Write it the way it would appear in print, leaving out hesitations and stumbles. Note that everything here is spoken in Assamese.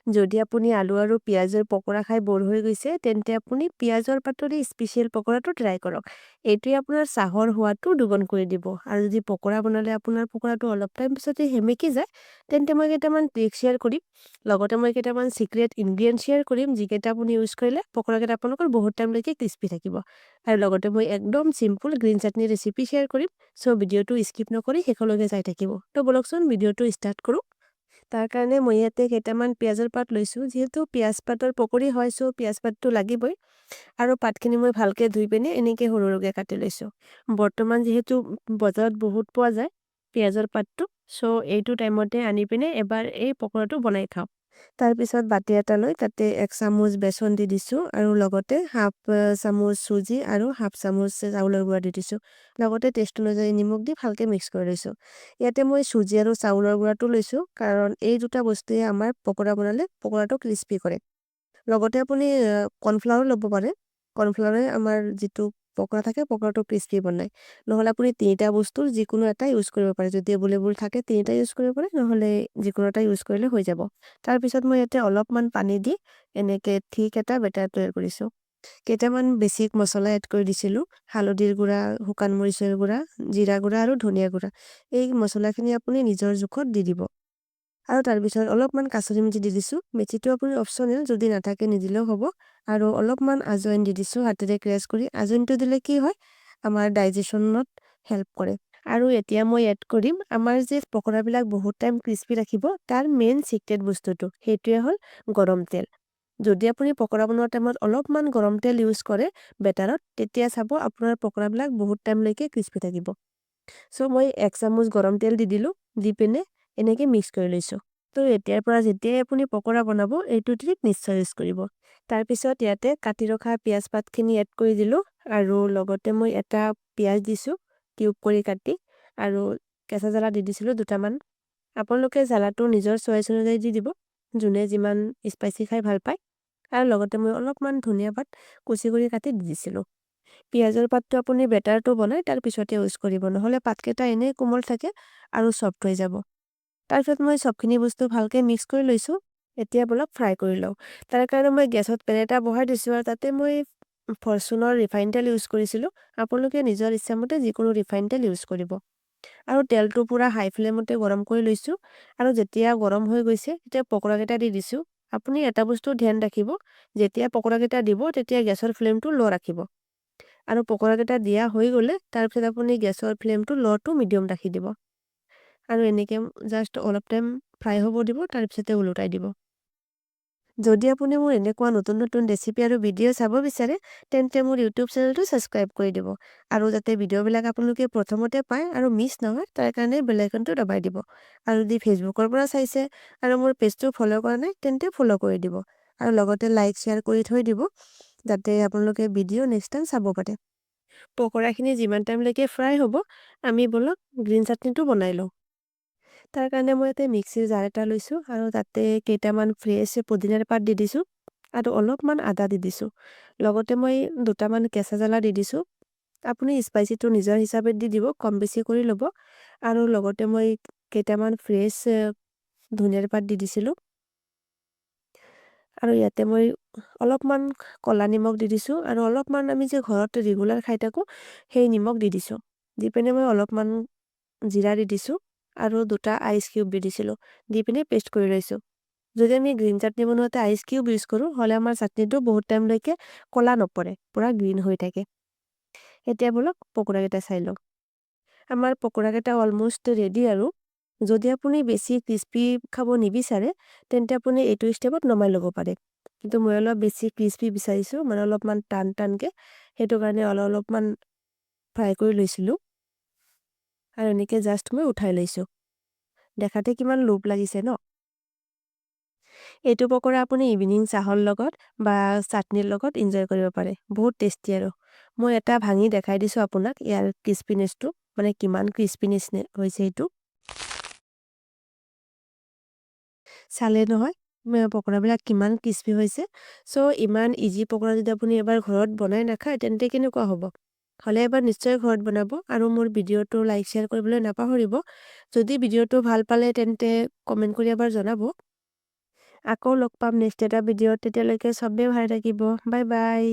যদি আপুনি আলু আৰু পিয়াজৰ পকৰা খাই বৰ হৈ গৈছে তেন্তে আপুনি পিয়াজৰ পাতৰে স্পেচিয়েল পকৰাটো ট্ৰাই কৰক এইটোৱে আপোনাৰ চাহৰ সোৱাদটো দুগুণ কৰি দিব আৰু যদি পকৰা বনালে আপোনাৰ পকৰাটো অলপ টাইম পিছতে হেমেকি যায় তেন্তে মই কেইটামান ট্ৰিক শ্বেয়াৰ কৰিম লগতে মই কেইটামান সিক্ৰেট ইনগ্ৰেডিয়েন্ট শ্বেয়াৰ কৰিম যিকেইটা আপুনি ইউজ কৰিলে পকৰাকেইটা আপোনালোকৰ বহুত টাইমলৈকে ক্ৰিস্পি থাকিব আৰু লগতে মই একদম সিম্পল গ্ৰীণ চাটনি ৰেচিপি শ্বেয়াৰ কৰিম সো ভিডিঅ'টো স্কিপ নকৰি শেষলৈকে চাই থাকিব তো বলকচোন ভিডিঅ'টো ষ্টাৰ্ট কৰো তাৰ কাৰণে মই ইয়াতে কেইটামান পিয়াজৰ পাত লৈছো যেহেতু পিয়াজ পাতৰ পকৰি হয় সো পিয়াজ পাতটো লাগিবই আৰু পাতখিনি মই ভালকে ধুই পিনে এনেকে সৰুকে কাটি লৈছো বৰ্তমান যেহেতু বজাৰত বহুত পোৱা যায় পিয়াজৰ পাতটো সো এইটো টাইমতে আনি পিনে এবাৰ এই পকৰাটো বনাই খাও তাৰ পিছত বাটি এটা লৈ তাতে 1 চামুচ বেসন দি দিছো আৰু লগতে হাফ চামুচ সুজি আৰু হাফ চামুচ চাউলৰ গুড়া দি দিছো লগতে টেষ্ট অনুযায়ী নিমখ দি ভালকে মিক্স কৰি লৈছো ইয়াতে মই সুজি আৰু চাউলৰ গুড়াটো লৈছো কাৰণ এই দুটা বস্তুৱে আমাৰ পকৰা বনালে পকৰাটো ক্ৰিস্পি কৰে লগতে আপুনি কৰ্নফ্লাৱাৰ ল'ব পাৰে কৰ্নফ্লাৱাৰে আমাৰ যিটো পকৰা থাকে পকৰাটো ক্ৰিস্পি বনায় নহলে আপুনি তিনিটা বস্তুৰ যিকোনো এটা ইউজ কৰিব পাৰে যদি এভেইলেবল থাকে তিনিটা ইউজ কৰিব পাৰে নহলে যিকোনো এটা ইউজ কৰিলে হৈ যাব তাৰ পিছত মই ইয়াতে অলপমান পানী দি এনেকে ঠিক এটা বেটাৰ তৈয়াৰ কৰিছো কেইটামান বেছিক মছলা এড কৰি দিছিলো হালধিৰ গুড়া শুকান মৰিচৰ গুড়া জিৰা গুড়া আৰু ধনিয়া গুড়া এই মছলাখিনি আপুনি নিজৰ জোখত দি দিব আৰু তাৰ পিছত অলপমান কাসুৰি মেথি দি দিছো মেথিটো আপুনি অপচনেল যদি নাথাকে নিদিলেও হ'ব আৰু অলপমান আজৱাইন দি দিছো হাতেৰে ক্ৰাছ কৰি আজৱাইনটো দিলে কি হয় আমাৰ ডাইজেশনত হেল্প কৰে আৰু এতিয়া মই এড কৰিম আমাৰ যে পকৰাবিলাক বহুত টাইম ক্ৰিস্পি ৰাখিব তাৰ মেইন সিক্ৰেট বস্তুটো হেতুৱে হল গৰম তেল যদি আপুনি পকৰা বনোৱাৰ টাইমত অলপমান গৰম তেল ইউজ কৰে বেটাৰত তেতিয়া চাব আপোনাৰ পকৰাবিলাক বহুত টাইম লৈকে ক্ৰিস্পি থাকিব সো মই 1 চামুচ গৰম তেল দি দিলো দি পিনে এনেকে মিক্স কৰি লৈছো তো এতিয়াৰ পৰা যেতিয়া আপুনি পকৰা বনাব এইটো ট্ৰিক নিশ্চয় ইউজ কৰিব তাৰ পিছত ইয়াতে কাটি ৰখা পিয়াজ পাতখিনি এড কৰি দিলো আৰু লগতে মই এটা পিয়াজ দিছো কিউব কৰি কাটি আৰু কেঁচা জ্বালা দি দিছিলো দুটামান আপোনালোকে জ্বালাটো নিজৰ চয়েস অনুযায়ী দি দিব যোনে যিমান স্পাইচি খাই ভাল পায় আৰু লগতে মই অলপমান ধনিয়া পাত কুচি কৰি কাটি দি দিছিলো পিয়াজৰ পাতটো আপুনি বেটাৰটো বনাই তাৰ পিছতে ইউজ কৰিব নহলে পাতকেইটা এনে কোমল থাকে আৰু সফট হৈ যাব তাৰপিছত মই সবখিনি বস্তু ভালকে মিক্স কৰি লৈছো এতিয়া বলক ফ্ৰাই কৰি লও তাৰ কাৰণে মই গেছত পেন এটা বহাই দিছো আৰু তাতে মই ফৰচুনৰ ৰিফাইন তেল ইউজ কৰিছিলো আপোনালোকে নিজৰ ইচ্ছামতে যিকোনো ৰিফাইন তেল ইউজ কৰিব আৰু তেলটো পুৰা হাই ফ্লেমতে গৰম কৰি লৈছো আৰু যেতিয়া গৰম হৈ গৈছে তেতিয়া পকৰাকেইটা দি দিছো আপুনি এটা বস্তু ধ্যান ৰাখিব যেতিয়া পকৰাকেইটা দিব তেতিয়া গেছৰ ফ্লেমটো লো ৰাখিব আৰু পকৰাকেইটা দিয়া হৈ গলে তাৰ পিছত আপুনি গেছৰ ফ্লেমটো লো টু মিডিয়াম ৰাখি দিব আৰু এনেকে জাস্ট অলপ টাইম ফ্ৰাই হ'ব দিব তাৰ পিছতে উলটাই দিব যদি আপুনি মোৰ এনেকুৱা নতুন নতুন ৰেচিপি আৰু ভিডিঅ চাব বিচাৰে তেন্তে মোৰ ইউটিউব চেনেলটো সাবস্ক্ৰাইব কৰি দিব আৰু যাতে ভিডিঅ'বিলাক আপোনালোকে প্ৰথমতে পায় আৰু মিছ নহয় তাৰ কাৰণে বেল আইকনটো দবাই দিব আৰু যদি ফেচবুকৰ পৰা চাইছে আৰু মোৰ পেজটো ফলো কৰা নাই তেন্তে ফলো কৰি দিব আৰু লগতে লাইক শেয়াৰ কৰি থৈ দিব যাতে আপোনালোকে ভিডিঅ নেক্সট টাইম চাব পাৰে পকৰাখিনি যিমান টাইম লৈকে ফ্ৰাই হ'ব আমি বলক গ্ৰীণ চাটনিটো বনাই লওঁ তাৰ কাৰণে মই ইয়াতে মিক্সিৰ জাৰ এটা লৈছো আৰু তাতে কেইটামান ফ্ৰেছ পুদিনাৰ পাত দি দিছো আৰু অলপমান আদা দি দিছো লগতে মই দুটামান কেঁচা জ্বালা দি দিছো আপুনি স্পাইচিটো নিজৰ হিচাপত দি দিব কম বেছি কৰি ল'ব আৰু লগতে মই কেইটামান ফ্ৰেছ ধনিয়াৰ পাত দি দিছিলো আৰু ইয়াতে মই অলপমান কলা নিমখ দি দিছো আৰু অলপমান আমি যে ঘৰত ৰেগুলাৰ খাই থাকো সেই নিমখ দি দিছো দি পিনে মই অলপমান জিৰা দি দিছো আৰু দুটা আইচ কিউব দি দিছিলো দি পিনে পেষ্ট কৰি লৈছো যদি আমি গ্ৰীণ চাটনি বনোৱাতে আইচ কিউব ইউজ কৰো হলে আমাৰ চাটনিটো বহুত টাইম লৈকে কলা নপৰে পুৰা গ্ৰীণ হৈ থাকে এতিয়া বলক পকৰাকেইটা চাই লওঁ আমাৰ পকৰাকেইটা অলমোষ্ট ৰেডি আৰু যদি আপুনি বেছি ক্ৰিস্পি খাব নিবিচাৰে তেন্তে আপুনি এইটো ষ্টেপত নমাই ল'ব পাৰে কিন্তু মই অলপ বেছি ক্ৰিস্পি বিচাৰিছো মানে অলপমান টান টানকে সেইটো কাৰণে অলপমান ফ্ৰাই কৰি লৈছিলো আৰু এনেকে জাস্ট মই উঠাই লৈছো দেখাতে কিমান লোভ লাগিছে ন এইটো পকৰা আপুনি ইভিনিং চাহৰ লগত বা চাটনিৰ লগত এনজয় কৰিব পাৰে বহুত টেষ্টি আৰু মই এটা ভাঙি দেখাই দিছো আপোনাক ইয়াৰ ক্ৰিস্পিনেছটো মানে কিমান ক্ৰিস্পিনেছ হৈছে এইটো চালে নহয় পকৰাবিলাক কিমান ক্ৰিস্পি হৈছে সো ইমান ইজি পকৰা যদি আপুনি এবাৰ ঘৰত বনাই নাখায় তেন্তে কেনেকুৱা হ'ব হলে এবাৰ নিশ্চয় ঘৰত বনাব আৰু মোৰ ভিডিঅ'টো লাইক শেয়াৰ কৰিবলৈ নাপাহৰিব যদি ভিডিঅ'টো ভাল পালে তেন্তে কমেন্ট কৰি এবাৰ জনাব আকৌ লগ পাম নেক্সট এটা ভিডিঅ'ত তেতিয়ালৈকে চবেই ভালে থাকিব বাই বাই